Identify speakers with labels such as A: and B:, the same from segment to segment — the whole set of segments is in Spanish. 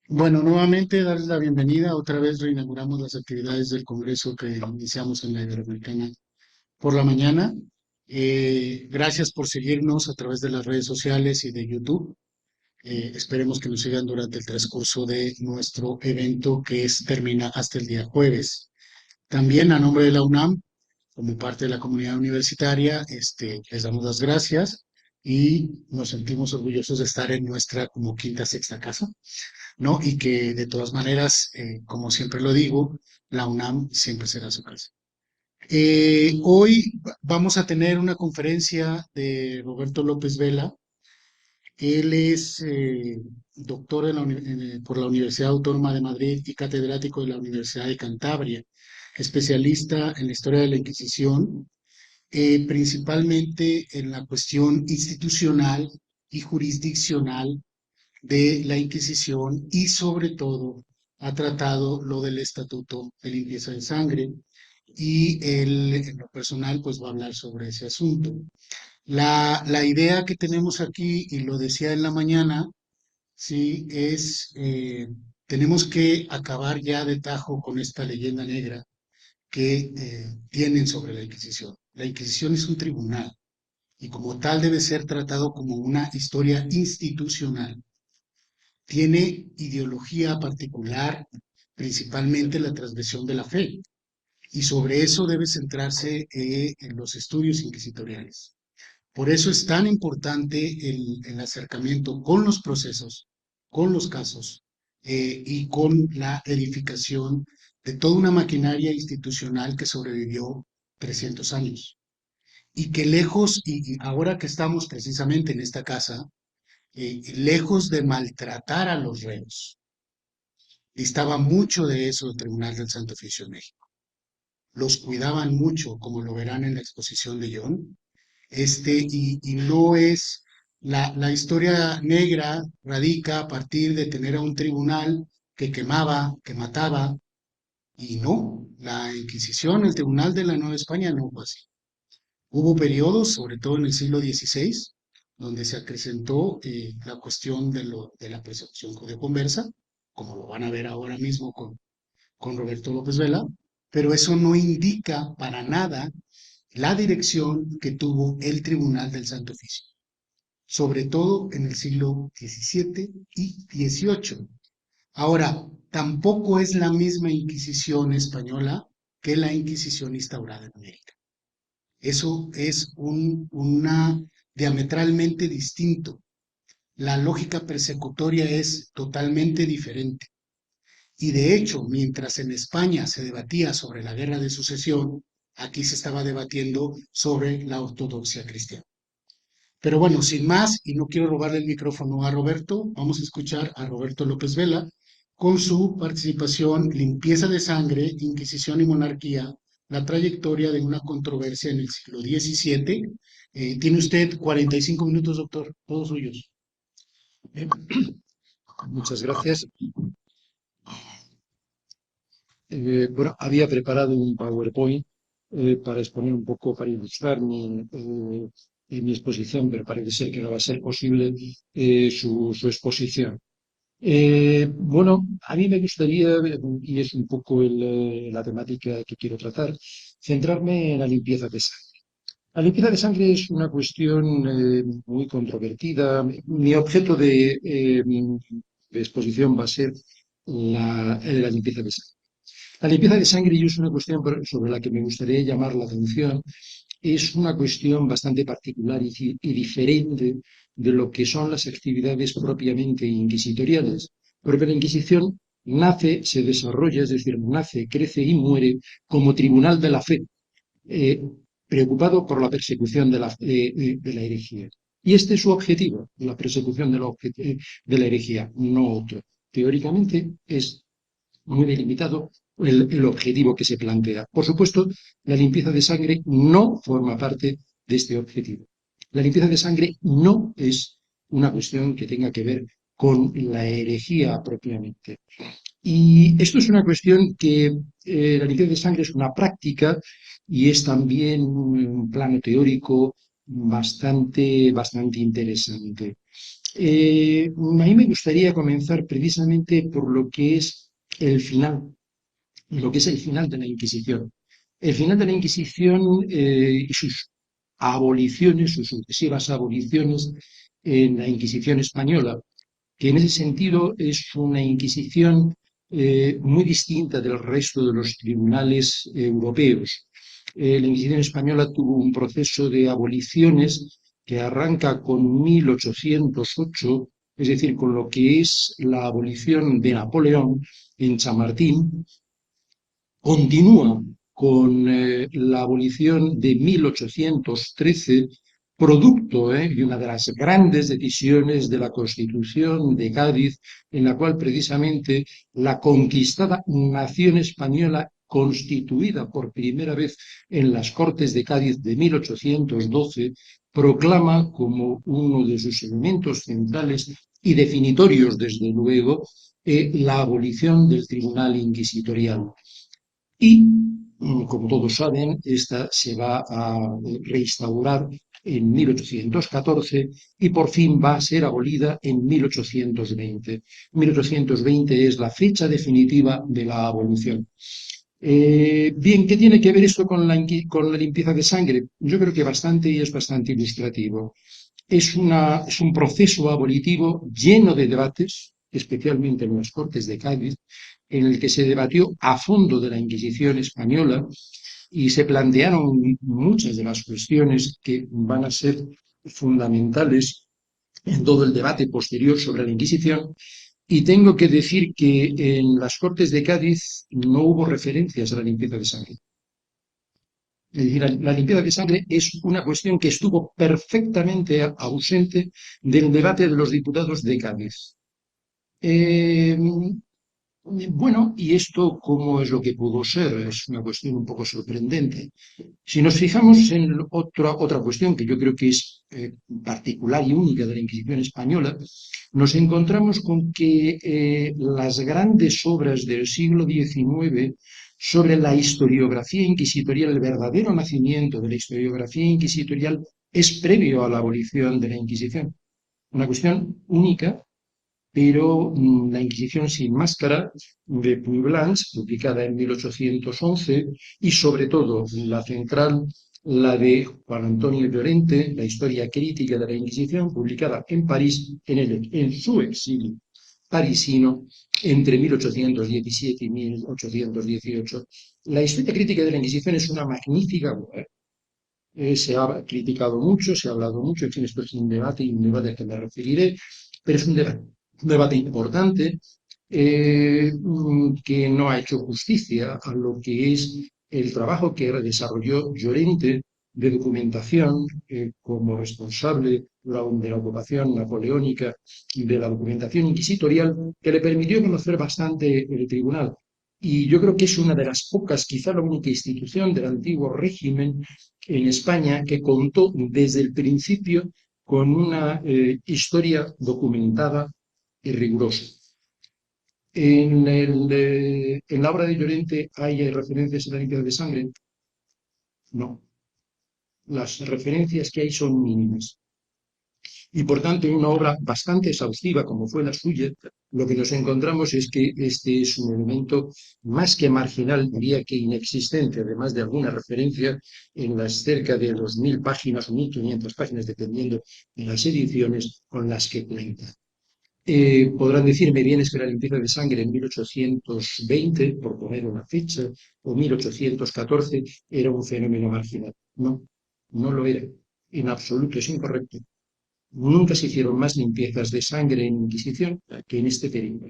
A: Bueno, nuevamente darles la bienvenida. Otra vez reinauguramos las actividades del Congreso que iniciamos en la Iberoamericana por la mañana. Gracias por seguirnos a través de las redes sociales y de YouTube. Esperemos que nos sigan durante el transcurso de nuestro evento termina hasta el día jueves. También a nombre de la UNAM, como parte de la comunidad universitaria, les damos las gracias y nos sentimos orgullosos de estar en nuestra como quinta, sexta casa, ¿no? Y que de todas maneras, como siempre lo digo, la UNAM siempre será su casa. Hoy vamos a tener una conferencia de Roberto López Vela. Él es doctor por la Universidad Autónoma de Madrid y catedrático de la Universidad de Cantabria, especialista en la historia de la Inquisición, principalmente en la cuestión institucional y jurisdiccional de la Inquisición y sobre todo ha tratado lo del Estatuto de Limpieza de Sangre y él en lo personal pues va a hablar sobre ese asunto. La idea que tenemos aquí, y lo decía en la mañana, sí, tenemos que acabar ya de tajo con esta leyenda negra que tienen sobre la Inquisición. La Inquisición es un tribunal y como tal debe ser tratado como una historia institucional. Tiene ideología particular, principalmente la transgresión de la fe, y sobre eso debe centrarse en los estudios inquisitoriales. Por eso es tan importante el acercamiento con los procesos, con los casos y con la edificación de toda una maquinaria institucional que sobrevivió 300 años. Y que lejos, y ahora que estamos precisamente en esta casa, lejos de maltratar a los reos, distaba mucho de eso el Tribunal del Santo Oficio en México. Los cuidaban mucho, como lo verán en la exposición de John, y no es, la historia negra radica a partir de tener a un tribunal que quemaba, que mataba, y no, la Inquisición, el Tribunal de la Nueva España no fue así. Hubo periodos, sobre todo en el siglo XVI, donde se acrecentó la cuestión de la persecución judeoconversa, como lo van a ver ahora mismo con Roberto López Vela, pero eso no indica para nada la dirección que tuvo el Tribunal del Santo Oficio, sobre todo en el siglo XVII y XVIII. Ahora, tampoco es la misma Inquisición española que la Inquisición instaurada en América. Eso es una diametralmente distinto. La lógica persecutoria es totalmente diferente. Y de hecho, mientras en España se debatía sobre la guerra de sucesión, aquí se estaba debatiendo sobre la ortodoxia cristiana. Pero bueno, sin más, y no quiero robarle el micrófono a Roberto, vamos a escuchar a Roberto López Vela con su participación Limpieza de Sangre, Inquisición y Monarquía, la trayectoria de una controversia en el siglo XVII. Tiene usted 45 minutos, doctor, todos suyos.
B: Muchas gracias. Bueno, había preparado un PowerPoint para exponer un poco, para ilustrar mi exposición, pero parece ser que no va a ser posible su exposición. Bueno, a mí me gustaría, y es un poco la temática que quiero tratar, centrarme en la limpieza de sangre. La limpieza de sangre es una cuestión muy controvertida. Mi objeto de exposición va a ser la limpieza de sangre. La limpieza de sangre, y es una cuestión sobre la que me gustaría llamar la atención, es una cuestión bastante particular y diferente de lo que son las actividades propiamente inquisitoriales. Porque la Inquisición nace, se desarrolla, es decir, nace, crece y muere como tribunal de la fe, eh, preocupado por la persecución de la herejía. Y este es su objetivo, la persecución de la herejía, no otro. Teóricamente es muy delimitado el objetivo que se plantea. Por supuesto, la limpieza de sangre no forma parte de este objetivo. La limpieza de sangre no es una cuestión que tenga que ver con la herejía propiamente. Y esto es una cuestión que la limpieza de sangre es una práctica y es también un plano teórico bastante interesante. A mí me gustaría comenzar precisamente por lo que es el final, lo que es el final de la Inquisición. El final de la Inquisición y sus aboliciones, sus sucesivas aboliciones en la Inquisición española, que en ese sentido es una Inquisición muy distinta del resto de los tribunales europeos. La Inquisición española tuvo un proceso de aboliciones que arranca con 1808, es decir, con lo que es la abolición de Napoleón en Chamartín, continúa con la abolición de 1813, producto de una de las grandes decisiones de la Constitución de Cádiz, en la cual precisamente la conquistada nación española, constituida por primera vez en las Cortes de Cádiz de 1812, proclama como uno de sus elementos centrales y definitorios, desde luego, la abolición del Tribunal Inquisitorial. Y, como todos saben, esta se va a reinstaurar en 1814 y por fin va a ser abolida en 1820. 1820 es la fecha definitiva de la abolición. Bien, ¿qué tiene que ver esto con la limpieza de sangre? Yo creo que bastante y es bastante ilustrativo. Es un proceso abolitivo lleno de debates, especialmente en las Cortes de Cádiz, en el que se debatió a fondo de la Inquisición española y se plantearon muchas de las cuestiones que van a ser fundamentales en todo el debate posterior sobre la Inquisición. Y tengo que decir que en las Cortes de Cádiz no hubo referencias a la limpieza de sangre. Es decir, la limpieza de sangre es una cuestión que estuvo perfectamente ausente del debate de los diputados de Cádiz. Eh, bueno, ¿y esto cómo es lo que pudo ser? Es una cuestión un poco sorprendente. Si nos fijamos en otra cuestión que yo creo que es particular y única de la Inquisición española, nos encontramos con que las grandes obras del siglo XIX sobre la historiografía inquisitorial, el verdadero nacimiento de la historiografía inquisitorial, es previo a la abolición de la Inquisición. Una cuestión única, pero La Inquisición sin máscara de Puy-Blanch, publicada en 1811, y sobre todo la central, la de Juan Antonio Llorente, la historia crítica de la Inquisición, publicada en París en su exilio parisino entre 1817 y 1818. La historia crítica de la Inquisición es una magnífica obra. Se ha criticado mucho, se ha hablado mucho, en fin, esto es un debate y un debate al que me referiré, pero es un debate importante que no ha hecho justicia a lo que es el trabajo que desarrolló Llorente de documentación como responsable de la ocupación napoleónica y de la documentación inquisitorial, que le permitió conocer bastante el tribunal. Y yo creo que es una de las pocas, quizá la única institución del antiguo régimen en España que contó desde el principio con una historia documentada y rigurosa. En la obra de Llorente hay referencias a la limpieza de sangre. No, las referencias que hay son mínimas. Y por tanto, en una obra bastante exhaustiva como fue la suya, lo que nos encontramos es que este es un elemento más que marginal, diría que inexistente, además de alguna referencia en las cerca de los 1000 páginas o 1500 páginas, dependiendo de las ediciones con las que cuenta. Podrán decirme bien, es que la limpieza de sangre en 1820, por poner una fecha, o 1814, era un fenómeno marginal. No, no lo era. En absoluto, es incorrecto. Nunca se hicieron más limpiezas de sangre en Inquisición que en este periodo.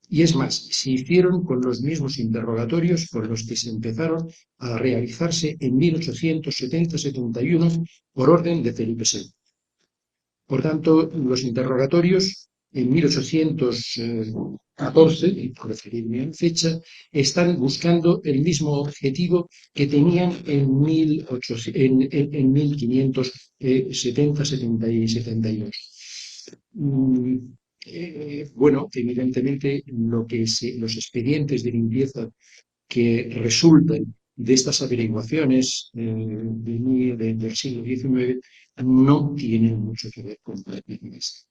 B: Y es más, se hicieron con los mismos interrogatorios con los que se empezaron a realizarse en 1870-71 por orden de Felipe VI. Por tanto, los interrogatorios en 1814, y por referirme a la fecha, están buscando el mismo objetivo que tenían en 1570-72. Bueno, evidentemente los expedientes de limpieza que resultan de estas averiguaciones del siglo XIX no tienen mucho que ver con la Iglesia.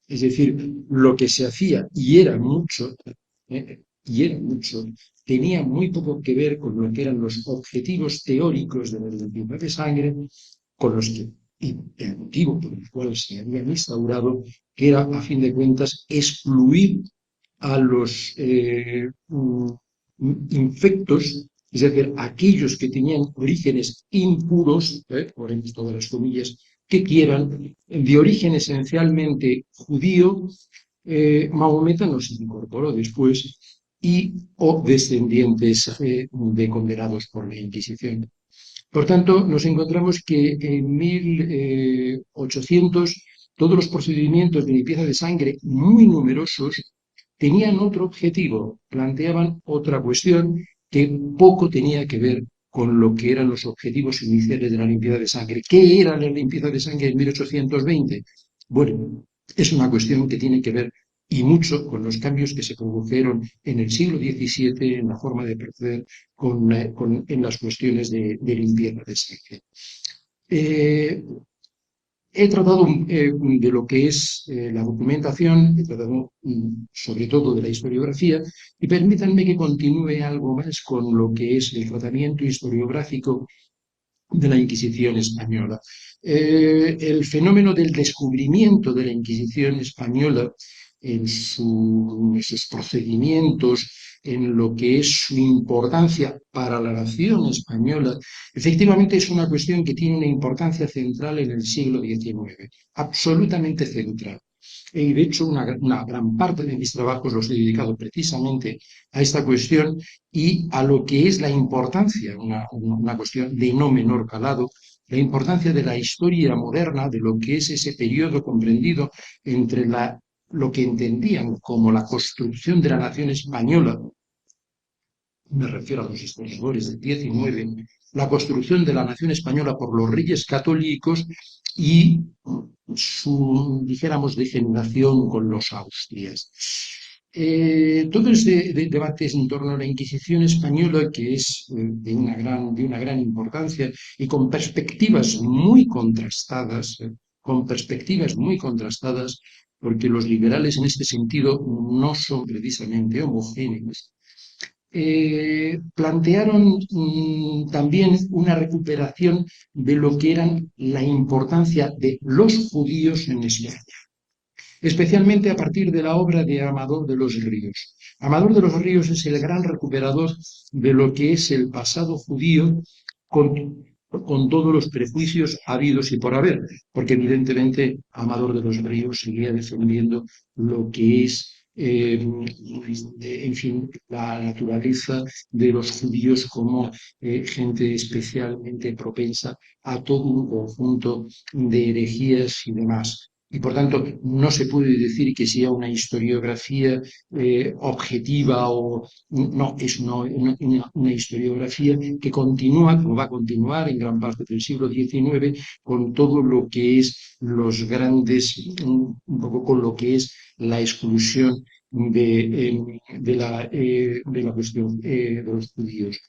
B: Es decir, lo que se hacía, y era mucho, tenía muy poco que ver con lo que eran los objetivos teóricos de la limpieza de sangre, con los que, y el motivo por el cual se habían instaurado, que era, a fin de cuentas, excluir a los infectos, es decir, aquellos que tenían orígenes impuros, por en todas las comillas que quieran, de origen esencialmente judío. Mahometa no se incorporó después, y o descendientes de condenados por la Inquisición. Por tanto, nos encontramos que en 1800 todos los procedimientos de limpieza de sangre, muy numerosos, tenían otro objetivo, planteaban otra cuestión que poco tenía que ver con lo que eran los objetivos iniciales de la limpieza de sangre. ¿Qué era la limpieza de sangre en 1820? Bueno, es una cuestión que tiene que ver y mucho con los cambios que se produjeron en el siglo XVII en la forma de proceder en las cuestiones de limpieza de sangre. Eh, He tratado de lo que es la documentación, he tratado sobre todo de la historiografía, y permítanme que continúe algo más con lo que es el tratamiento historiográfico de la Inquisición española. El fenómeno del descubrimiento de la Inquisición española en sus procedimientos, en lo que es su importancia para la nación española, efectivamente es una cuestión que tiene una importancia central en el siglo XIX, absolutamente central. Y de hecho, una gran parte de mis trabajos los he dedicado precisamente a esta cuestión y a lo que es la importancia, una cuestión de no menor calado, la importancia de la historia moderna, de lo que es ese periodo comprendido entre lo que entendían como la construcción de la nación española, me refiero a los historiadores del XIX, la construcción de la nación española por los reyes católicos y su, dijéramos, degeneración con los Austrias. Todo este debate es en torno a la Inquisición española, que es de una gran importancia y con perspectivas muy contrastadas, porque los liberales en este sentido no son precisamente homogéneos. Plantearon también una recuperación de lo que eran la importancia de los judíos en España, especialmente a partir de la obra de Amador de los Ríos. Amador de los Ríos es el gran recuperador de lo que es el pasado judío con todos los prejuicios habidos y por haber, porque evidentemente Amador de los Ríos seguía defendiendo lo que es en fin, la naturaleza de los judíos como gente especialmente propensa a todo un conjunto de herejías y demás. Y por tanto, no se puede decir que sea una historiografía objetiva o no, es una historiografía que continúa, como va a continuar en gran parte del siglo XIX, con todo lo que es los grandes, un poco con lo que es la exclusión de la cuestión de los judíos.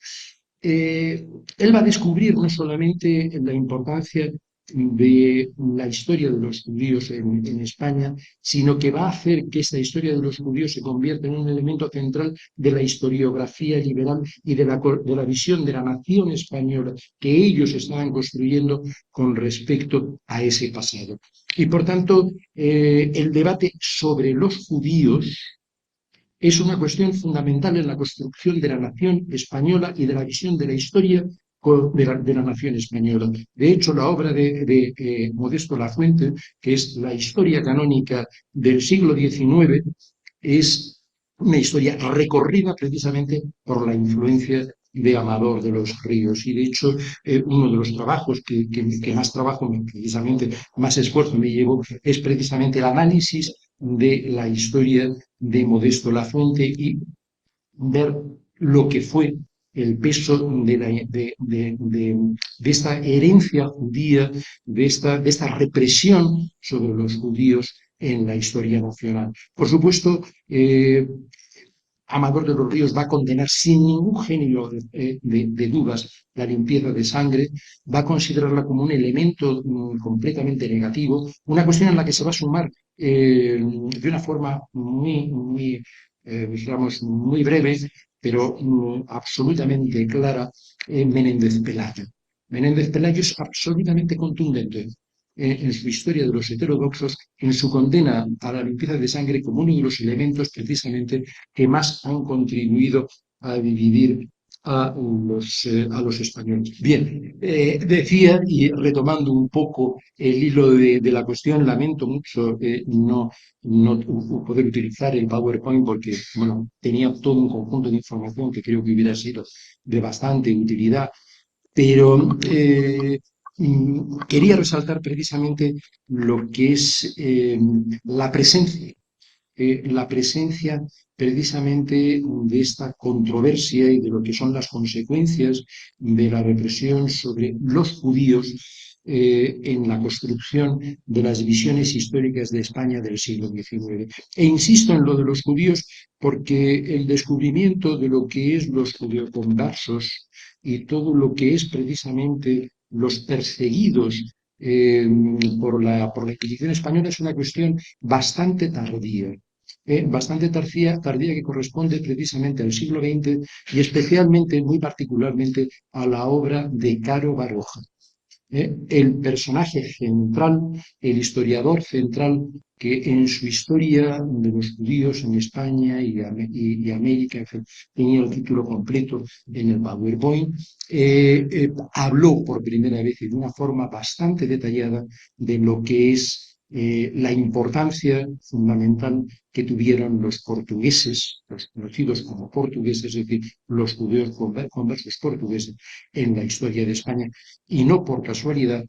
B: Él va a descubrir no solamente la importancia de la historia de los judíos en España, sino que va a hacer que esta historia de los judíos se convierta en un elemento central de la historiografía liberal y de la visión de la nación española que ellos estaban construyendo con respecto a ese pasado. Y por tanto, el debate sobre los judíos es una cuestión fundamental en la construcción de la nación española y de la visión de la historia de la nación española. De hecho, la obra de Modesto Lafuente, que es la historia canónica del siglo XIX, es una historia recorrida precisamente por la influencia de Amador de los Ríos. Y de hecho, uno de los trabajos que más trabajo, precisamente más esfuerzo me llevo, es precisamente el análisis de la historia de Modesto Lafuente y ver lo que fue el peso de esta herencia judía, de esta represión sobre los judíos en la historia nacional. Por supuesto, Amador de los Ríos va a condenar sin ningún género de dudas la limpieza de sangre, va a considerarla como un elemento completamente negativo, una cuestión en la que se va a sumar de una forma digamos, muy breve, pero absolutamente clara, Menéndez Pelayo. Menéndez Pelayo es absolutamente contundente en su historia de los heterodoxos, en su condena a la limpieza de sangre como uno de los elementos precisamente que más han contribuido a dividir a los españoles. Bien, decía, y retomando un poco el hilo de la cuestión, lamento mucho no poder utilizar el PowerPoint porque, bueno, tenía todo un conjunto de información que creo que hubiera sido de bastante utilidad, pero quería resaltar precisamente lo que es la presencia precisamente de esta controversia y de lo que son las consecuencias de la represión sobre los judíos en la construcción de las visiones históricas de España del siglo XIX. E insisto en lo de los judíos porque el descubrimiento de lo que es los judeoconversos y todo lo que es precisamente los perseguidos por la Inquisición española es una cuestión bastante tardía. Tardía que corresponde precisamente al siglo XX y especialmente, muy particularmente, a la obra de Caro Baroja. El personaje central, el historiador central que en su historia de los judíos en España y América, en fin, tenía el título completo en el PowerPoint, habló por primera vez y de una forma bastante detallada de lo que es la importancia fundamental que tuvieron los portugueses, los conocidos como portugueses, es decir, los judíos conversos portugueses en la historia de España. Y no por casualidad,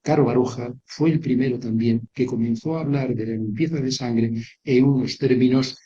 B: Caro Baroja fue el primero también que comenzó a hablar de la limpieza de sangre en unos términos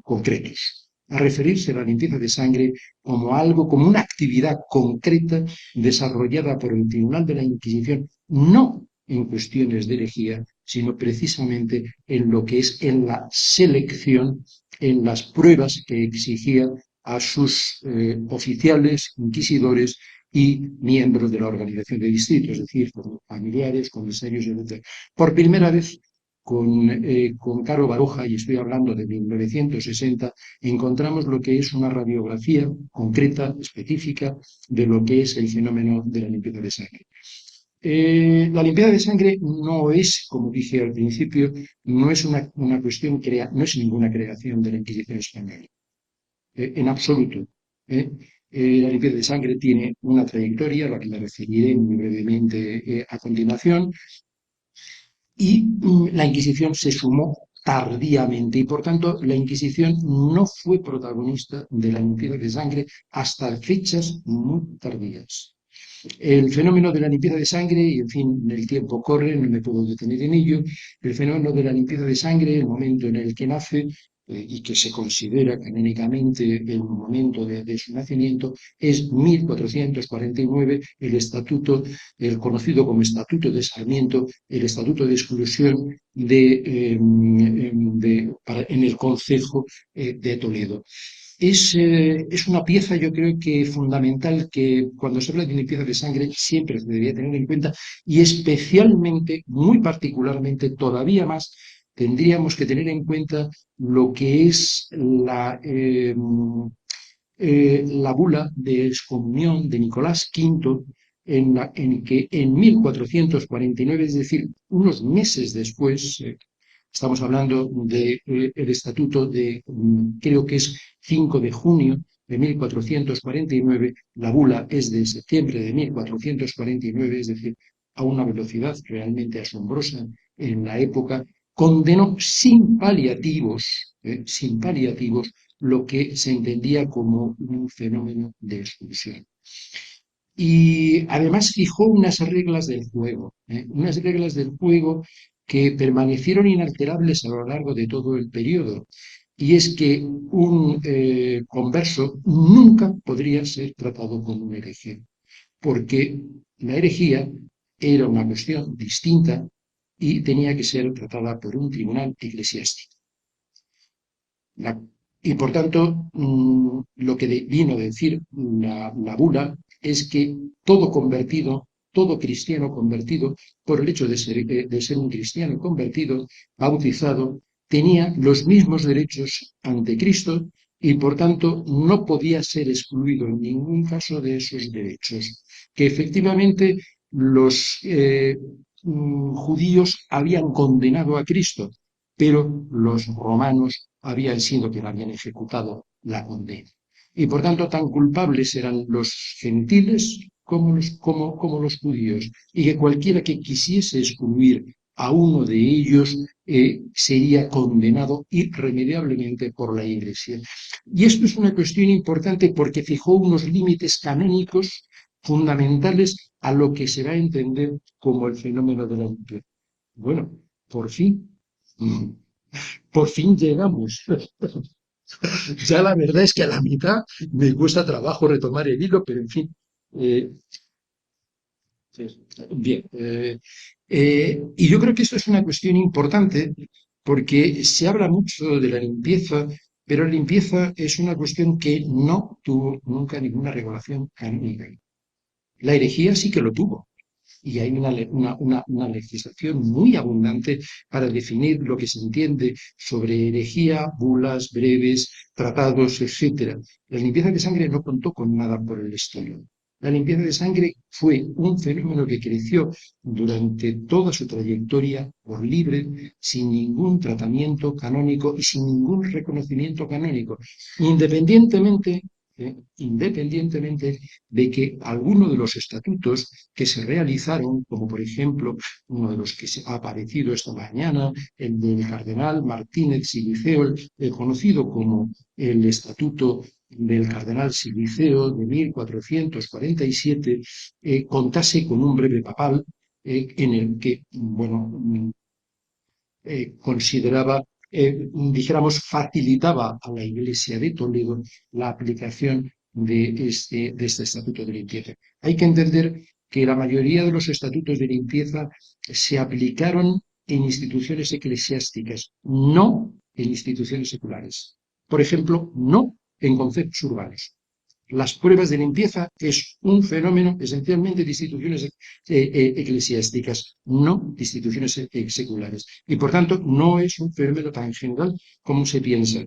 B: concretos, a referirse a la limpieza de sangre como algo, como una actividad concreta desarrollada por el Tribunal de la Inquisición, no en cuestiones de herejía, sino precisamente en lo que es en la selección, en las pruebas que exigía a sus oficiales, inquisidores y miembros de la organización de distritos, es decir, familiares, comisarios, etc. Por primera vez, con Caro Baroja, y estoy hablando de 1960, encontramos lo que es una radiografía concreta, específica, de lo que es el fenómeno de la limpieza de sangre. La limpieza de sangre no es, como dije al principio, no es una cuestión, no es ninguna creación de la Inquisición española, en absoluto. La limpieza de sangre tiene una trayectoria, a la que me referiré muy brevemente a continuación, y la Inquisición se sumó tardíamente y por tanto la Inquisición no fue protagonista de la limpieza de sangre hasta fechas muy tardías. El fenómeno de la limpieza de sangre, y en fin, el tiempo corre, no me puedo detener en ello, el fenómeno de la limpieza de sangre, el momento en el que nace y que se considera canónicamente el momento de su nacimiento, es 1449, el estatuto, el conocido como Estatuto de Sarmiento, el estatuto de exclusión en el Concejo de Toledo. Es una pieza, yo creo que fundamental, que cuando se habla de limpieza de sangre siempre se debería tener en cuenta y especialmente, muy particularmente, todavía más, tendríamos que tener en cuenta lo que es la bula de excomunión de Nicolás V, en que en 1449, es decir, unos meses después, estamos hablando del estatuto de, creo que es 5 de junio de 1449, la bula es de septiembre de 1449, es decir, a una velocidad realmente asombrosa en la época, condenó sin paliativos, lo que se entendía como un fenómeno de expulsión. Y además fijó unas reglas del juego que permanecieron inalterables a lo largo de todo el periodo. Y es que un converso nunca podría ser tratado como un hereje, porque la herejía era una cuestión distinta y tenía que ser tratada por un tribunal eclesiástico. La- y por tanto, lo que vino a decir la bula es que todo convertido, todo cristiano convertido, por el hecho de ser un cristiano convertido, bautizado, tenía los mismos derechos ante Cristo y por tanto no podía ser excluido en ningún caso de esos derechos. Que efectivamente los judíos habían condenado a Cristo, pero los romanos habían sido quienes habían ejecutado la condena. Y por tanto, tan culpables eran los gentiles como los judíos, y que cualquiera que quisiese excluir a uno de ellos sería condenado irremediablemente por la Iglesia. Y esto es una cuestión importante porque fijó unos límites canónicos fundamentales a lo que se va a entender como el fenómeno de la limpieza. Bueno, por fin, por fin llegamos. Ya la verdad es que a la mitad me cuesta trabajo retomar el hilo, pero en fin. eh, bien. Y yo creo que esto es una cuestión importante porque se habla mucho de la limpieza, pero la limpieza es una cuestión que no tuvo nunca ninguna regulación canónica. La herejía sí que lo tuvo. Y hay una legislación muy abundante para definir lo que se entiende sobre herejía, bulas, breves, tratados, etcétera. La limpieza de sangre no contó con nada por el estilo. La limpieza de sangre fue un fenómeno que creció durante toda su trayectoria por libre, sin ningún tratamiento canónico y sin ningún reconocimiento canónico, independientemente, independientemente de que alguno de los estatutos que se realizaron, como por ejemplo uno de los que se ha aparecido esta mañana, el del cardenal Martínez Siliceo, conocido como el Estatuto del cardenal Siliceo de 1447, contase con un breve papal en el que, bueno, consideraba, dijéramos, facilitaba a la Iglesia de Toledo la aplicación de este estatuto de limpieza. Hay que entender que la mayoría de los estatutos de limpieza se aplicaron en instituciones eclesiásticas, no en instituciones seculares. Por ejemplo, no en conceptos urbanos. Las pruebas de limpieza es un fenómeno esencialmente de instituciones eclesiásticas, no de instituciones seculares. Y por tanto, no es un fenómeno tan general como se piensa.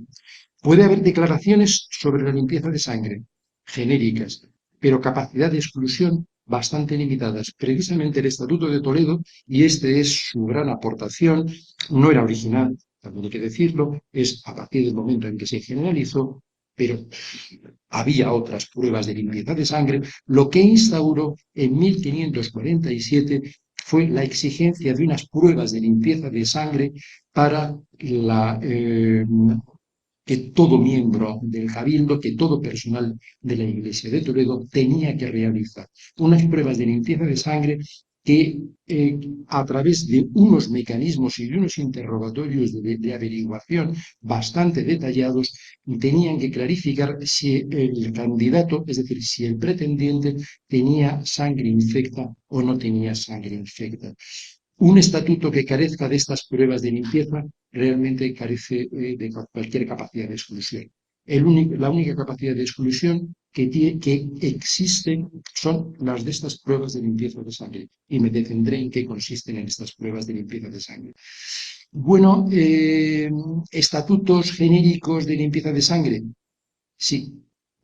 B: Puede haber declaraciones sobre la limpieza de sangre, genéricas, pero capacidad de exclusión bastante limitadas. Precisamente el Estatuto de Toledo, y este es su gran aportación, no era original, también hay que decirlo, es a partir del momento en que se generalizó, pero había otras pruebas de limpieza de sangre. Lo que instauró en 1547 fue la exigencia de unas pruebas de limpieza de sangre para que todo miembro del cabildo, que todo personal de la Iglesia de Toledo tenía que realizar unas pruebas de limpieza de sangre que a través de unos mecanismos y de unos interrogatorios de averiguación bastante detallados, tenían que clarificar si el candidato, es decir, si el pretendiente tenía sangre infecta o no tenía sangre infecta. Un estatuto que carezca de estas pruebas de limpieza realmente carece de cualquier capacidad de exclusión. La única capacidad de exclusión que existe son las de estas pruebas de limpieza de sangre. Y me detendré en qué consisten en estas pruebas de limpieza de sangre. Bueno, estatutos genéricos de limpieza de sangre. Sí.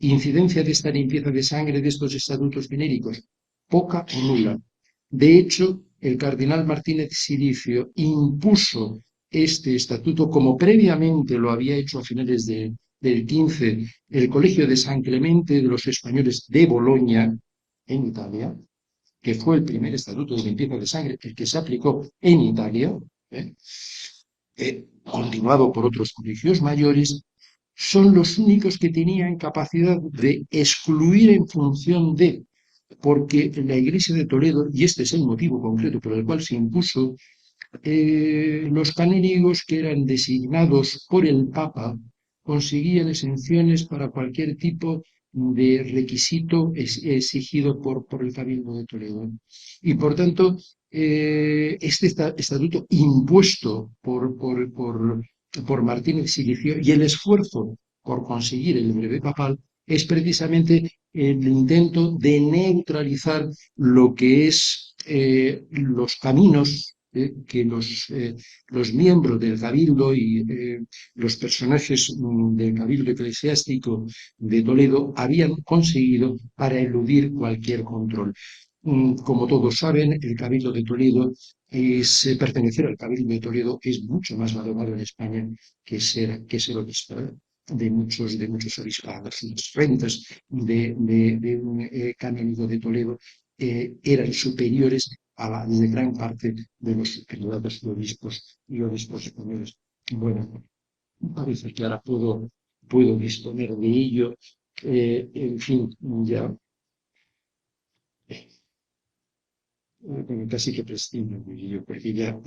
B: Incidencia de esta limpieza de sangre de estos estatutos genéricos. Poca o nula. De hecho, el cardenal Martínez Silicio impuso este estatuto como previamente lo había hecho a finales del 15 el Colegio de San Clemente de los Españoles de Boloña, en Italia, que fue el primer estatuto de limpieza de sangre, el que se aplicó en Italia, ¿eh? Continuado por otros colegios mayores, son los únicos que tenían capacidad de excluir en función de, porque la Iglesia de Toledo, y este es el motivo concreto por el cual se impuso, los canónigos que eran designados por el Papa conseguían exenciones para cualquier tipo de requisito exigido por el Cabildo de Toledo. Y por tanto, este estatuto impuesto por por Martínez Silicio y el esfuerzo por conseguir el brevet papal es precisamente el intento de neutralizar lo que es los caminos que los miembros del Cabildo y los personajes del Cabildo Eclesiástico de Toledo habían conseguido para eludir cualquier control. Como todos saben, el Cabildo de Toledo pertenecer al Cabildo de Toledo es mucho más valorado en España que ser obispo de muchos obispados. Las rentas de un canónigo de Toledo eran superiores a las de gran parte de los prelados y obispos españoles. Bueno, parece que ahora puedo disponer de ello. En fin, ya casi que prescindo de ello, porque ya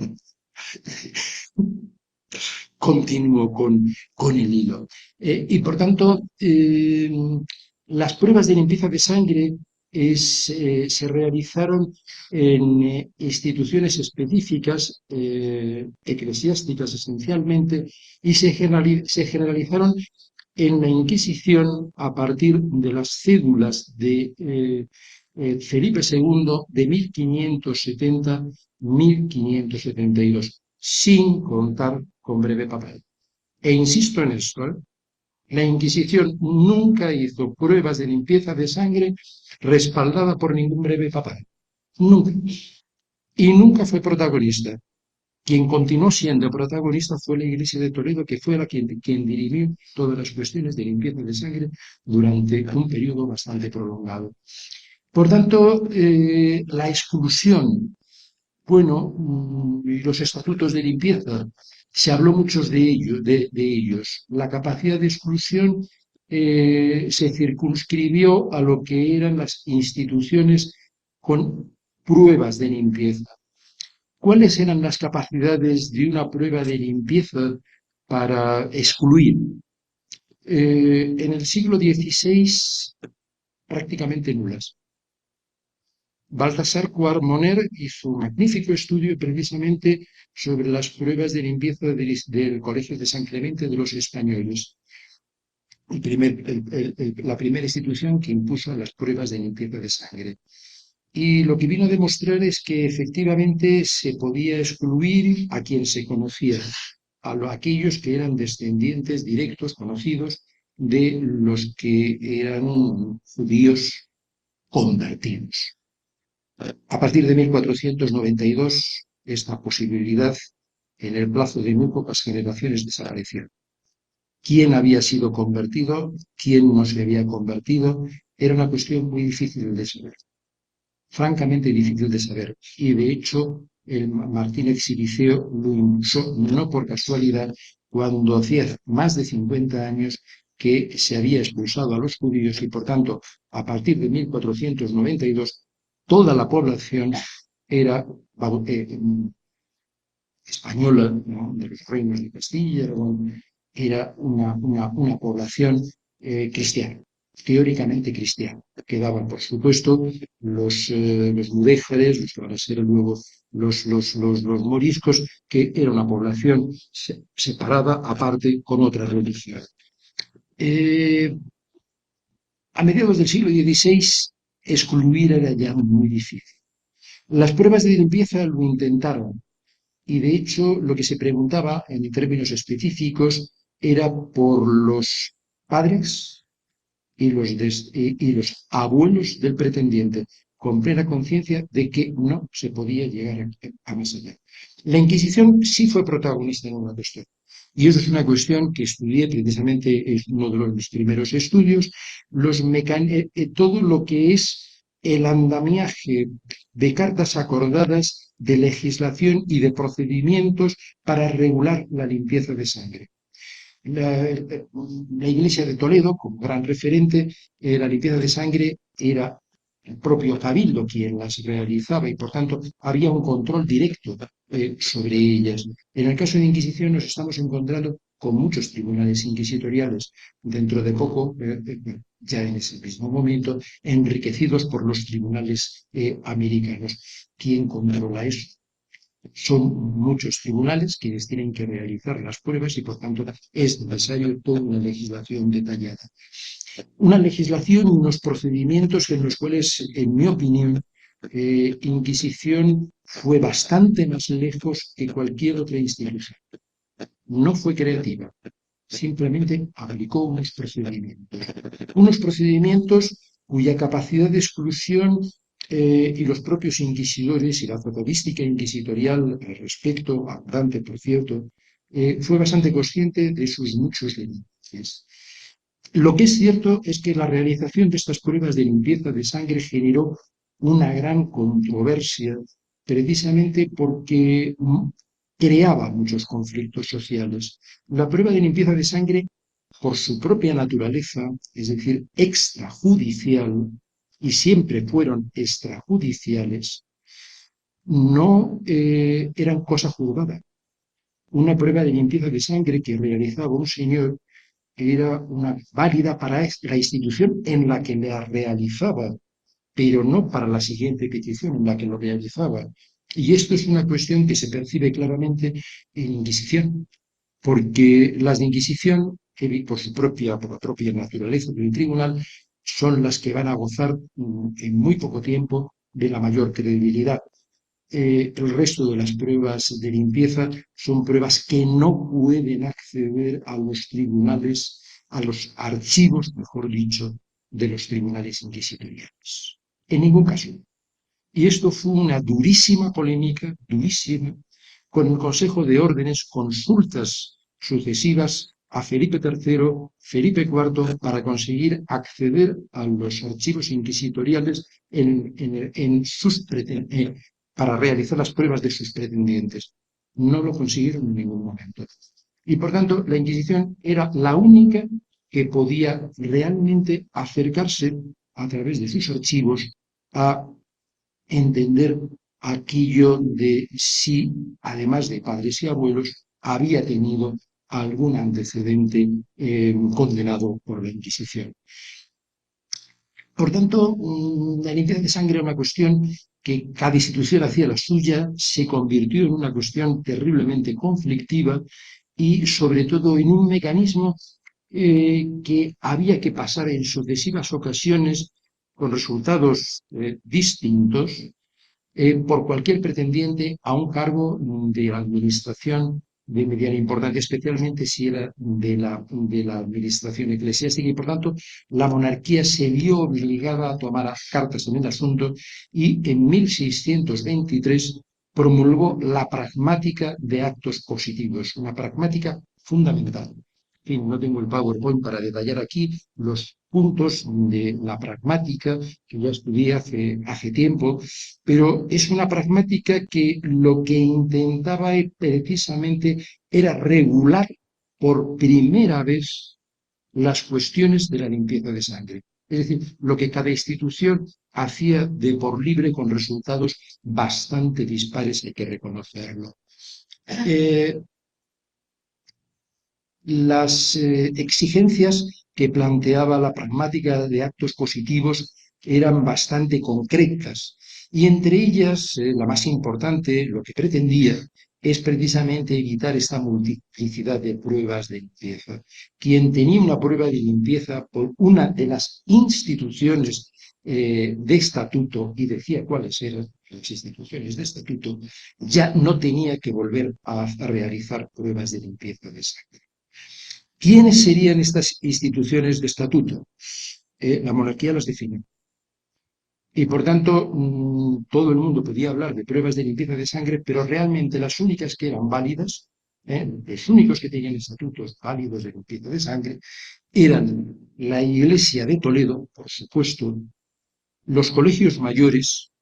B: continúo con el hilo. Y por tanto, las pruebas de limpieza de sangre se realizaron en instituciones específicas, eclesiásticas esencialmente, y se generalizaron en la Inquisición a partir de las cédulas de Felipe II de 1570-1572, sin contar con breve papel. E insisto en esto, la Inquisición nunca hizo pruebas de limpieza de sangre respaldada por ningún breve papel. Nunca. Y nunca fue protagonista. Quien continuó siendo protagonista fue la Iglesia de Toledo, que fue quien dirimió todas las cuestiones de limpieza de sangre durante un periodo bastante prolongado. Por tanto, la exclusión, bueno, y los estatutos de limpieza, se habló mucho de ellos. La capacidad de exclusión se circunscribió a lo que eran las instituciones con pruebas de limpieza. ¿Cuáles eran las capacidades de una prueba de limpieza para excluir? En el siglo XVI, prácticamente nulas. Baltasar Cuart-Moner hizo un magnífico estudio precisamente sobre las pruebas de limpieza del Colegio de San Clemente de los españoles. La primera institución que impuso las pruebas de limpieza de sangre. Y lo que vino a demostrar es que efectivamente se podía excluir a quien se conocía, aquellos que eran descendientes directos, conocidos, de los que eran judíos convertidos. A partir de 1492, esta posibilidad, en el plazo de muy pocas generaciones, desapareció. ¿Quién había sido convertido? ¿Quién no se había convertido? Era una cuestión muy difícil de saber, francamente difícil de saber. Y de hecho, el Martínez Silicio lo impulsó no por casualidad, cuando hacía más de 50 años que se había expulsado a los judíos y, por tanto, a partir de 1492, toda la población era española, ¿no?, de los reinos de Castilla, era una población cristiana, teóricamente cristiana. Quedaban, por supuesto, los mudéjares, los que van a ser luego los moriscos, que era una población separada, aparte, con otra religión. A mediados del siglo XVI, excluir era ya muy difícil. Las pruebas de limpieza lo intentaron, y de hecho lo que se preguntaba en términos específicos era por los padres y los abuelos del pretendiente, con plena conciencia de que no se podía llegar a más allá. La Inquisición sí fue protagonista en una cuestión, y eso es una cuestión que estudié precisamente, es uno de mis primeros estudios, todo lo que es el andamiaje de cartas acordadas, de legislación y de procedimientos para regular la limpieza de sangre. La Iglesia de Toledo, como gran referente, la limpieza de sangre era el propio Cabildo quien las realizaba y, por tanto, había un control directo sobre ellas. En el caso de Inquisición nos estamos encontrando con muchos tribunales inquisitoriales, dentro de poco, ya en ese mismo momento, enriquecidos por los tribunales americanos. ¿Quién controla eso? Son muchos tribunales quienes tienen que realizar las pruebas y, por tanto, es necesario toda una legislación detallada. Una legislación y unos procedimientos en los cuales, en mi opinión, Inquisición fue bastante más lejos que cualquier otra institución. No fue creativa, simplemente aplicó unos procedimientos cuya capacidad de exclusión y los propios inquisidores y la propagística inquisitorial al respecto, abundante por cierto, fue bastante consciente de sus muchos límites. Lo que es cierto es que la realización de estas pruebas de limpieza de sangre generó una gran controversia precisamente porque creaba muchos conflictos sociales. La prueba de limpieza de sangre, por su propia naturaleza, es decir, extrajudicial, y siempre fueron extrajudiciales, no eran cosa juzgada. Una prueba de limpieza de sangre que realizaba un señor era una válida para la institución en la que la realizaba, pero no para la siguiente petición en la que lo realizaba. Y esto es una cuestión que se percibe claramente en Inquisición, porque las de Inquisición, por la propia naturaleza del tribunal, son las que van a gozar en muy poco tiempo de la mayor credibilidad. El resto de las pruebas de limpieza son pruebas que no pueden acceder a los tribunales, a los archivos, mejor dicho, de los tribunales inquisitoriales. En ningún caso. Y esto fue una durísima polémica, durísima, con el Consejo de Órdenes, consultas sucesivas a Felipe III, Felipe IV, para conseguir acceder a los archivos inquisitoriales para realizar las pruebas de sus pretendientes. No lo consiguieron en ningún momento. Y por tanto, la Inquisición era la única que podía realmente acercarse a través de sus archivos a entender aquello de si, además de padres y abuelos, había tenido algún antecedente condenado por la Inquisición. Por tanto, la limpieza de sangre era una cuestión que cada institución hacía la suya, se convirtió en una cuestión terriblemente conflictiva y, sobre todo, en un mecanismo que había que pasar en sucesivas ocasiones con resultados distintos por cualquier pretendiente a un cargo de la administración de mediana importancia, especialmente si era de la administración eclesiástica, y por tanto la monarquía se vio obligada a tomar cartas en el asunto y en 1623 promulgó la pragmática de actos positivos, una pragmática fundamental. En fin, no tengo el PowerPoint para detallar aquí los puntos de la pragmática que ya estudié hace tiempo, pero es una pragmática que lo que intentaba precisamente era regular por primera vez las cuestiones de la limpieza de sangre. Es decir, lo que cada institución hacía de por libre con resultados bastante dispares, hay que reconocerlo. Las exigencias que planteaba la pragmática de actos positivos eran bastante concretas y entre ellas la más importante, lo que pretendía, es precisamente evitar esta multiplicidad de pruebas de limpieza. Quien tenía una prueba de limpieza por una de las instituciones de estatuto y decía cuáles eran las instituciones de estatuto, ya no tenía que volver a realizar pruebas de limpieza de sangre. ¿Quiénes serían estas instituciones de estatuto? La monarquía las define. Y por tanto, todo el mundo podía hablar de pruebas de limpieza de sangre, pero realmente las únicas que eran válidas, los únicos que tenían estatutos válidos de limpieza de sangre, eran la Iglesia de Toledo, por supuesto, los colegios mayores,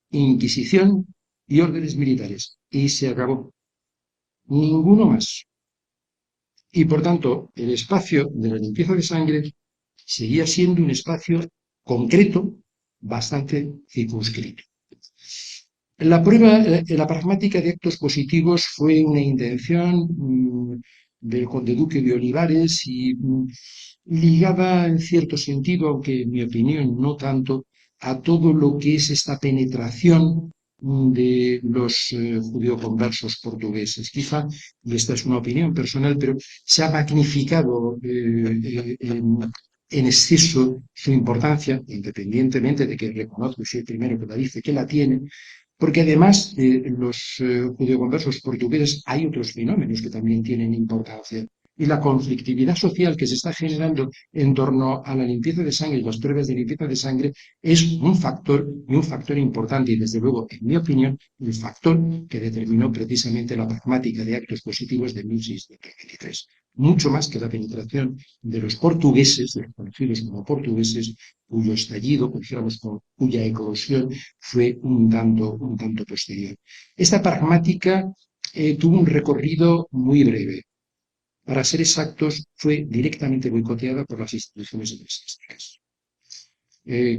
B: Inquisición y órdenes militares. Y se acabó. Ninguno más. Y por tanto, el espacio de la limpieza de sangre seguía siendo un espacio concreto, bastante circunscrito. La pragmática de actos positivos fue una intención del conde duque de Olivares y ligada en cierto sentido, aunque en mi opinión no tanto, a todo lo que es esta penetración de los judeoconversos portugueses. Quizá, y esta es una opinión personal, pero se ha magnificado en exceso su importancia, independientemente de que reconozco y soy el primero que la dice que la tiene, porque además de los judeoconversos portugueses hay otros fenómenos que también tienen importancia. Y la conflictividad social que se está generando en torno a la limpieza de sangre y las pruebas de limpieza de sangre es un factor y un factor importante y desde luego, en mi opinión, el factor que determinó precisamente la pragmática de actos positivos de 1623. Mucho más que la penetración de los portugueses, de los conocidos como portugueses, cuyo estallido, dijéramos, cuya eclosión fue un tanto posterior. Esta pragmática tuvo un recorrido muy breve. Para ser exactos, fue directamente boicoteada por las instituciones eclesiásticas.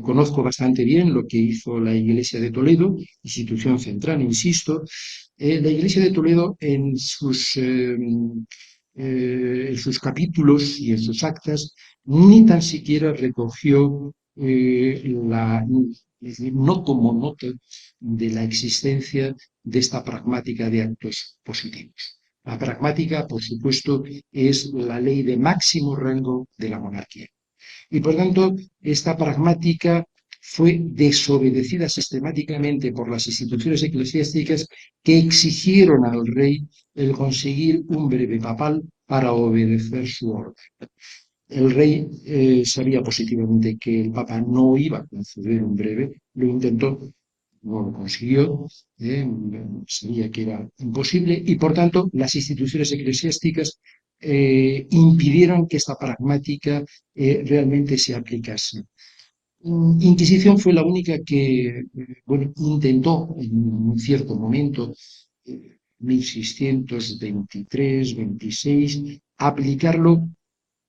B: Conozco bastante bien lo que hizo la Iglesia de Toledo, institución central, insisto. La Iglesia de Toledo en sus capítulos y en sus actas ni tan siquiera recogió no tomó nota de la existencia de esta pragmática de actos positivos. La pragmática, por supuesto, es la ley de máximo rango de la monarquía. Y por tanto, esta pragmática fue desobedecida sistemáticamente por las instituciones eclesiásticas que exigieron al rey el conseguir un breve papal para obedecer su orden. El rey sabía positivamente que el papa no iba a conceder un breve, lo intentó, no lo consiguió, sabía que era imposible y por tanto las instituciones eclesiásticas impidieron que esta pragmática realmente se aplicase. Inquisición fue la única que bueno, intentó en un cierto momento, 1623-26, aplicarlo,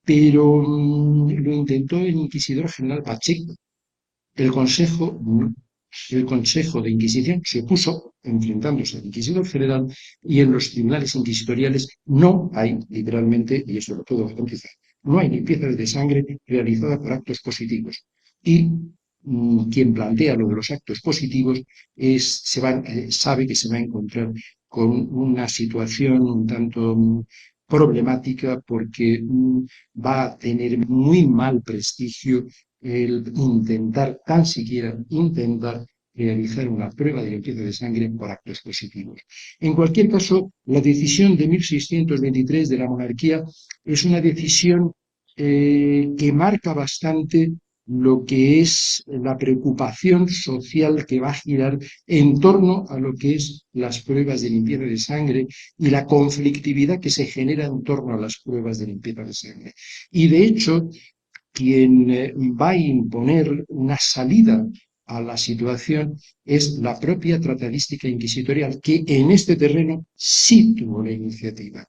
B: pero lo intentó el inquisidor general Pacheco. El Consejo, el Consejo de Inquisición se opuso, enfrentándose al inquisidor general, y en los tribunales inquisitoriales no hay, literalmente, y eso lo puedo garantizar, no hay limpieza de sangre realizada por actos positivos. Y quien plantea lo de los actos positivos sabe que se va a encontrar con una situación un tanto problemática porque va a tener muy mal prestigio el intentar, tan siquiera intentar realizar una prueba de limpieza de sangre por actos positivos. En cualquier caso, la decisión de 1623 de la monarquía es una decisión que marca bastante lo que es la preocupación social que va a girar en torno a lo que es las pruebas de limpieza de sangre y la conflictividad que se genera en torno a las pruebas de limpieza de sangre. Y de hecho, quien va a imponer una salida a la situación es la propia tratadística inquisitorial, que en este terreno sí tuvo la iniciativa.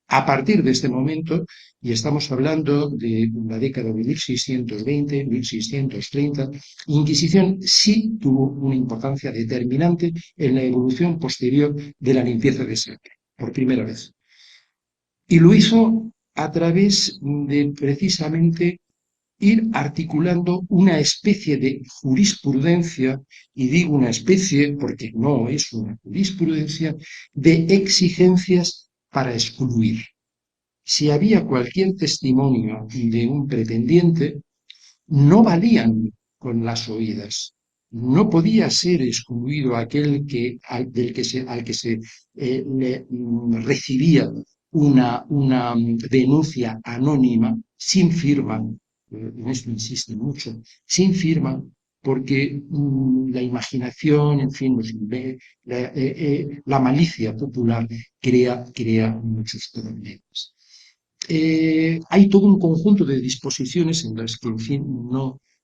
B: A partir de este momento, y estamos hablando de la década de 1620, 1630, Inquisición sí tuvo una importancia determinante en la evolución posterior de la limpieza de sangre, por primera vez. Y lo hizo a través de precisamente ir articulando una especie de jurisprudencia, y digo una especie porque no es una jurisprudencia, de exigencias para excluir. Si había cualquier testimonio de un pretendiente, no valían con las oídas. No podía ser excluido aquel al que se recibía una denuncia anónima sin firma, en esto insiste mucho, sin firma, porque la imaginación, en fin, la malicia popular crea muchos problemas. Hay todo un conjunto de disposiciones en las que, en fin,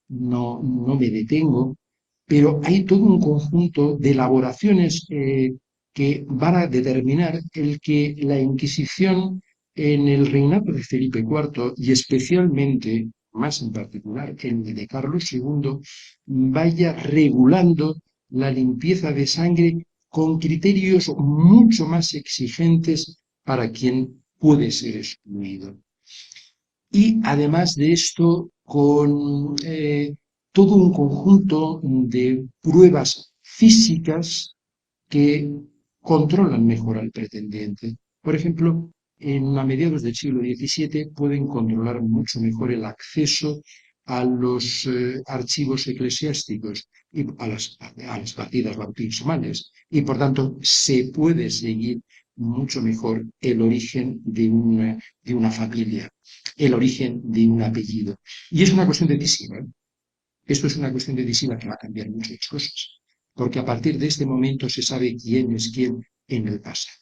B: no me detengo, pero hay todo un conjunto de elaboraciones que van a determinar el que la Inquisición en el reinado de Felipe IV y especialmente, más en particular, en el de Carlos II, vaya regulando la limpieza de sangre con criterios mucho más exigentes para quien puede ser excluido. Y además de esto, con todo un conjunto de pruebas físicas que controlan mejor al pretendiente. Por ejemplo, a mediados del siglo XVII pueden controlar mucho mejor el acceso a los archivos eclesiásticos y a las partidas bautismales, y por tanto se puede seguir mucho mejor el origen de una familia, el origen de un apellido. Y es una cuestión decisiva, ¿eh? Esto es una cuestión decisiva que va a cambiar muchas cosas, porque a partir de este momento se sabe quién es quién en el pasado,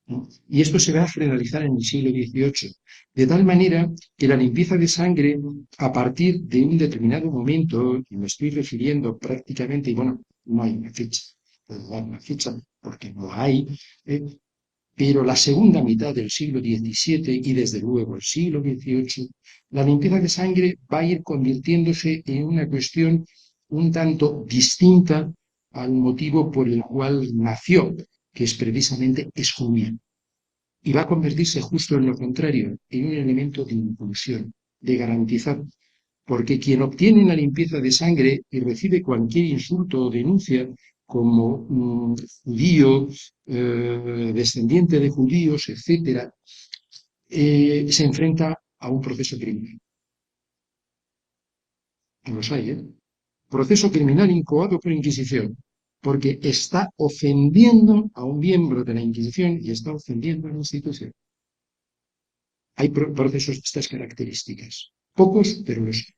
B: ¿no? Y esto se va a generalizar en el siglo XVIII, de tal manera que la limpieza de sangre, a partir de un determinado momento, y me estoy refiriendo prácticamente, y bueno, no hay una fecha, puedo dar una fecha porque no hay, ¿eh? Pero la segunda mitad del siglo XVII y desde luego el siglo XVIII, la limpieza de sangre va a ir convirtiéndose en una cuestión un tanto distinta al motivo por el cual nació, que es precisamente excluir. Y va a convertirse justo en lo contrario, en un elemento de inclusión, de garantizar, porque quien obtiene una limpieza de sangre y recibe cualquier insulto o denuncia como judío, descendiente de judíos, etcétera, se enfrenta a un proceso criminal. Y los hay, ¿eh? Proceso criminal incoado por Inquisición, porque está ofendiendo a un miembro de la Inquisición y está ofendiendo a la institución. Hay procesos de estas características. Pocos, pero los hay.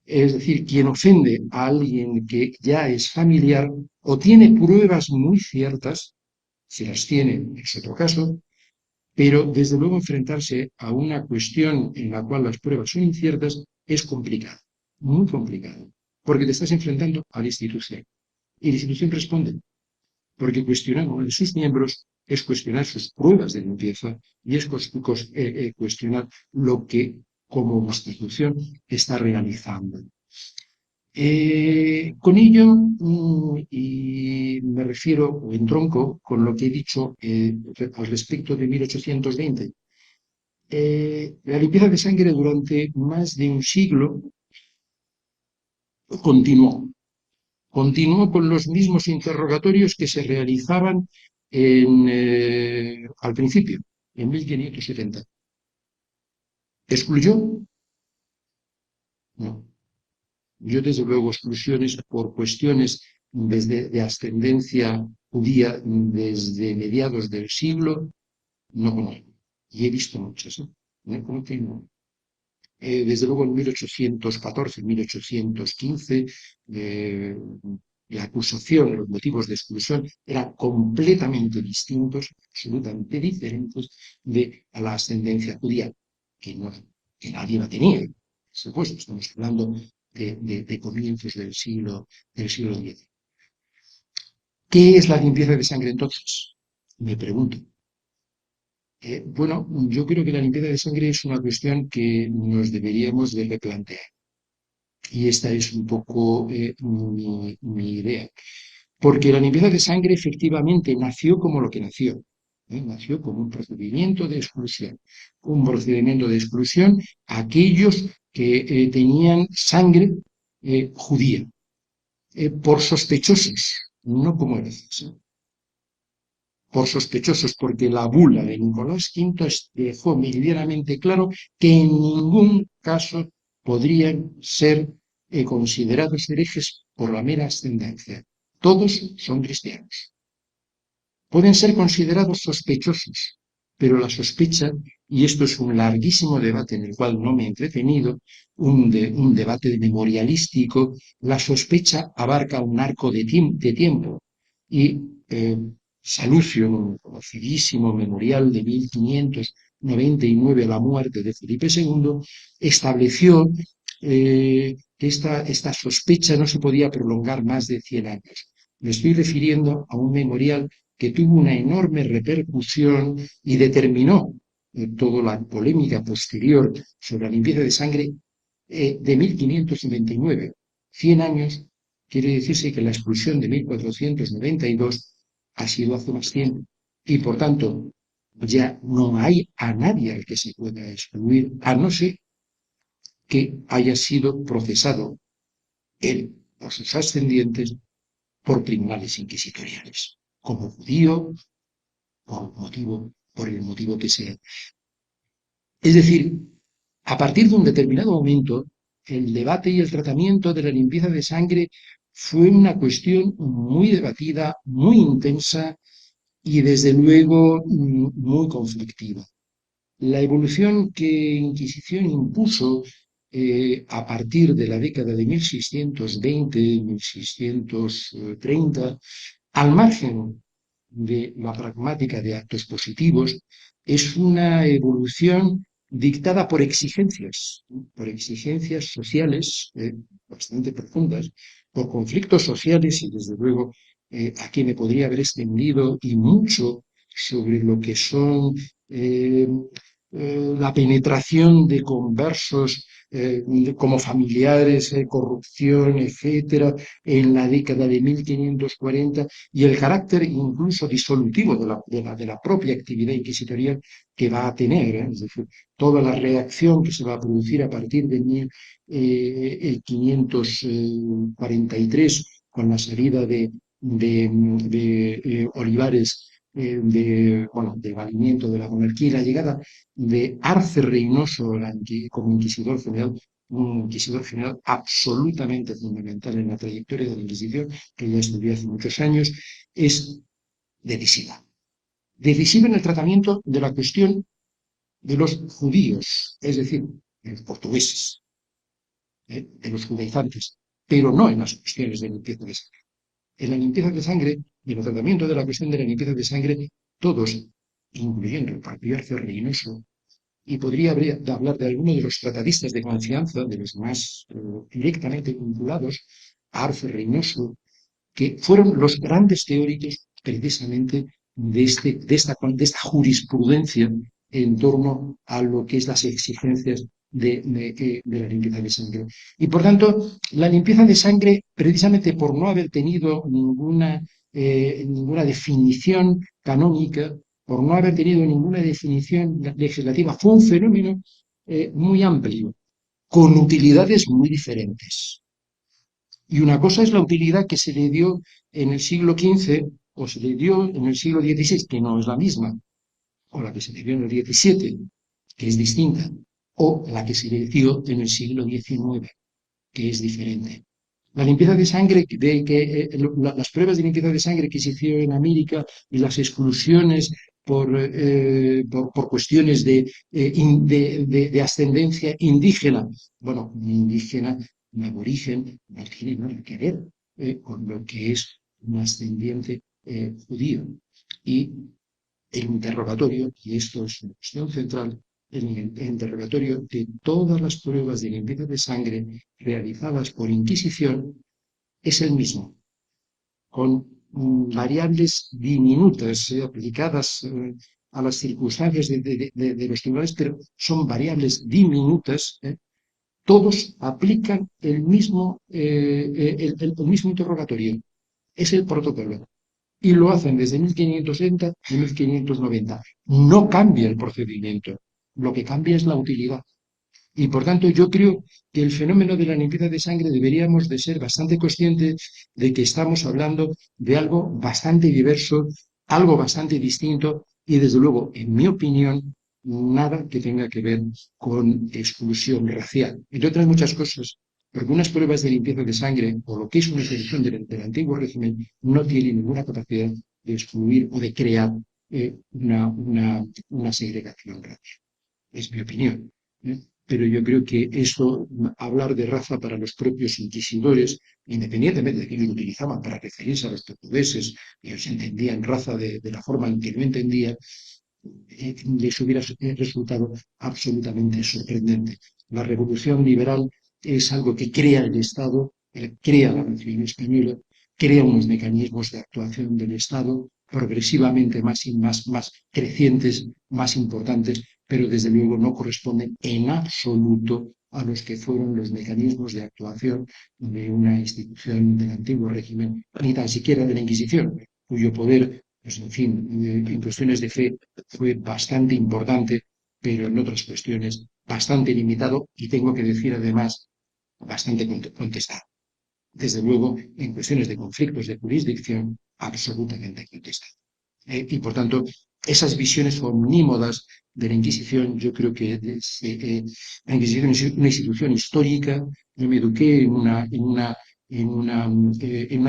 B: Es decir, quien ofende a alguien que ya es familiar o tiene pruebas muy ciertas, si las tiene, es otro caso, pero desde luego enfrentarse a una cuestión en la cual las pruebas son inciertas es complicado, muy complicado, porque te estás enfrentando a la institución y la institución responde, porque cuestionar a uno de sus miembros es cuestionar sus pruebas de limpieza y es cuestionar lo que como institución está realizando. Con ello, y me refiero o entronco con lo que he dicho al respecto de 1820, la limpieza de sangre durante más de un siglo continuó. Continuó con los mismos interrogatorios que se realizaban al principio, en 1570. ¿Excluyó? No. Yo, desde luego, exclusiones por cuestiones de ascendencia judía desde mediados del siglo, no conozco. Y he visto muchas, ¿eh? No conozco ninguna. Desde luego, en 1814, 1815, la acusación, los motivos de exclusión eran completamente distintos, absolutamente diferentes a la ascendencia judía, que, no, que nadie la tenía. Por supuesto, estamos hablando de comienzos del siglo X. ¿Qué es la limpieza de sangre entonces? Me pregunto. Bueno, yo creo que la limpieza de sangre es una cuestión que nos deberíamos de replantear. Y esta es un poco mi idea. Porque la limpieza de sangre efectivamente nació como lo que nació. Nació como un procedimiento de exclusión. Un procedimiento de exclusión a aquellos que tenían sangre judía, por sospechosos, no como herejes, por sospechosos, porque la bula de Nicolás V dejó meridianamente claro que en ningún caso podrían ser considerados herejes por la mera ascendencia. Todos son cristianos. Pueden ser considerados sospechosos, pero la sospecha, y esto es un larguísimo debate en el cual no me he entretenido, un debate memorialístico, la sospecha abarca un arco de tiempo y Salustio, en un conocidísimo memorial de 1599 a la muerte de Felipe II, estableció que esta sospecha no se podía prolongar más de 100 años. Me estoy refiriendo a un memorial que tuvo una enorme repercusión y determinó toda la polémica posterior sobre la limpieza de sangre de 1599. 100 años quiere decirse que la expulsión de 1492 ha sido hace más tiempo y, por tanto, ya no hay a nadie al que se pueda excluir, a no ser que haya sido procesado él o sus ascendientes por tribunales inquisitoriales, como judío, por el motivo que sea. Es decir, a partir de un determinado momento, el debate y el tratamiento de la limpieza de sangre fue una cuestión muy debatida, muy intensa y desde luego muy conflictiva. La evolución que Inquisición impuso a partir de la década de 1620-1630, al margen de la pragmática de actos positivos, es una evolución dictada por exigencias sociales bastante profundas, por conflictos sociales y desde luego aquí me podría haber extendido y mucho sobre lo que son eh, la penetración de conversos como familiares, corrupción, etcétera, en la década de 1540 y el carácter incluso disolutivo de la propia actividad inquisitorial que va a tener, es decir, toda la reacción que se va a producir a partir de 1543 con la salida de Olivares del valimiento de la monarquía y la llegada de Arce Reynoso como inquisidor general absolutamente fundamental en la trayectoria de la Inquisición, que ya estudié hace muchos años, es decisiva. Decisiva en el tratamiento de la cuestión de los judíos, es decir, de los portugueses, de los judaizantes, pero no en las cuestiones de limpieza de sangre. En la limpieza de sangre y en el tratamiento de la cuestión de la limpieza de sangre, todos, incluyendo el propio Arce Reynoso, y podría hablar de algunos de los tratadistas de confianza, de los más directamente vinculados a Arce Reynoso, que fueron los grandes teóricos precisamente de esta jurisprudencia en torno a lo que es las exigencias de la limpieza de sangre. Y por tanto, la limpieza de sangre, precisamente por no haber tenido ninguna definición canónica, por no haber tenido ninguna definición legislativa, fue un fenómeno muy amplio, con utilidades muy diferentes. Y una cosa es la utilidad que se le dio en el siglo XV o se le dio en el siglo XVI, que no es la misma, o la que se le dio en el XVII, que es distinta, o la que se le dio en el siglo XIX, que es diferente. La limpieza de sangre, las pruebas de limpieza de sangre que se hicieron en América y las exclusiones por cuestiones de ascendencia indígena, bueno, indígena, un aborigen, no tiene nada que ver con lo que es un ascendiente judío. Y el interrogatorio, y esto es una cuestión central, el interrogatorio de todas las pruebas de limpieza de sangre realizadas por Inquisición es el mismo, con variables diminutas aplicadas a las circunstancias de los tribunales, pero son variables diminutas. Todos aplican el mismo interrogatorio. Es el protocolo y lo hacen desde 1560 y 1590. No cambia el procedimiento, lo que cambia es la utilidad. Y por tanto yo creo que el fenómeno de la limpieza de sangre deberíamos de ser bastante conscientes de que estamos hablando de algo bastante diverso, algo bastante distinto y desde luego, en mi opinión, nada que tenga que ver con exclusión racial. Entre otras muchas cosas, porque unas pruebas de limpieza de sangre, o lo que es una extensión del antiguo régimen, no tiene ninguna capacidad de excluir o de crear una segregación racial. Es mi opinión. Pero yo creo que eso, hablar de raza para los propios inquisidores, independientemente de que ellos lo utilizaban para referirse a los portugueses, ellos entendían raza de la forma en que no entendían, les hubiera resultado absolutamente sorprendente. La revolución liberal es algo que crea el Estado, crea la nación española, crea unos mecanismos de actuación del Estado progresivamente más crecientes, más importantes, pero desde luego no corresponden en absoluto a los que fueron los mecanismos de actuación de una institución del antiguo régimen, ni tan siquiera de la Inquisición, cuyo poder, pues en fin, en cuestiones de fe fue bastante importante, pero en otras cuestiones bastante limitado y tengo que decir además bastante contestado. desde luego, en cuestiones de conflictos de jurisdicción, absolutamente contestada. Y por tanto, esas visiones omnímodas de la Inquisición, yo creo que la Inquisición es una institución histórica. Yo me eduqué en una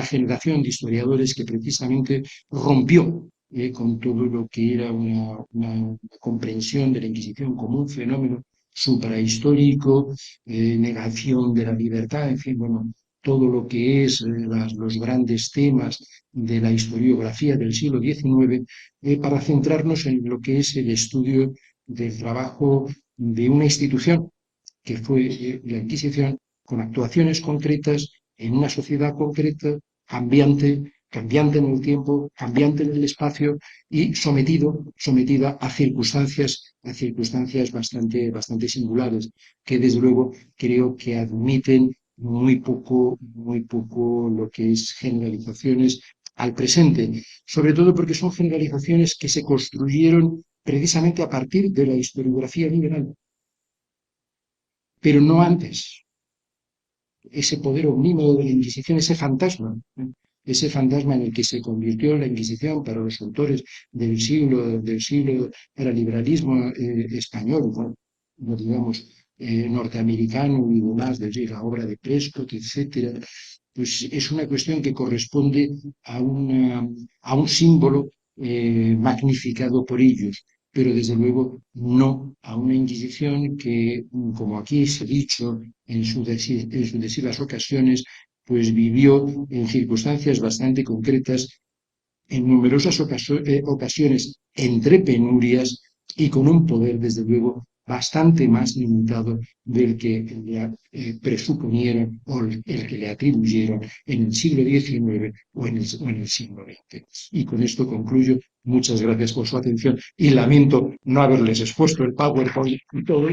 B: generación de historiadores que precisamente rompió con todo lo que era una comprensión de la Inquisición como un fenómeno suprahistórico, negación de la libertad, en fin, bueno, todo lo que es los grandes temas de la historiografía del siglo XIX, para centrarnos en lo que es el estudio del trabajo de una institución que fue la Inquisición, con actuaciones concretas en una sociedad concreta, cambiante, cambiante en el tiempo, cambiante en el espacio y sometida a circunstancias bastante singulares, que desde luego creo que admiten muy poco lo que es generalizaciones al presente, sobre todo porque son generalizaciones que se construyeron precisamente a partir de la historiografía liberal, pero no antes. Ese poder omnímodo de la Inquisición, ese fantasma en el que se convirtió la Inquisición para los autores del siglo para el liberalismo español, bueno, no digamos norteamericano y demás, de la obra de Prescott, etcétera, pues es una cuestión que corresponde a un símbolo magnificado por ellos, pero desde luego no a una Inquisición que, como aquí se ha dicho en sucesivas ocasiones, pues vivió en circunstancias bastante concretas, en numerosas ocasiones entre penurias y con un poder, desde luego, bastante más limitado del que le presuponieron o el que le atribuyeron en el siglo XIX o en el siglo XX. Y con esto concluyo. Muchas gracias por su atención y lamento no haberles expuesto el PowerPoint y todo.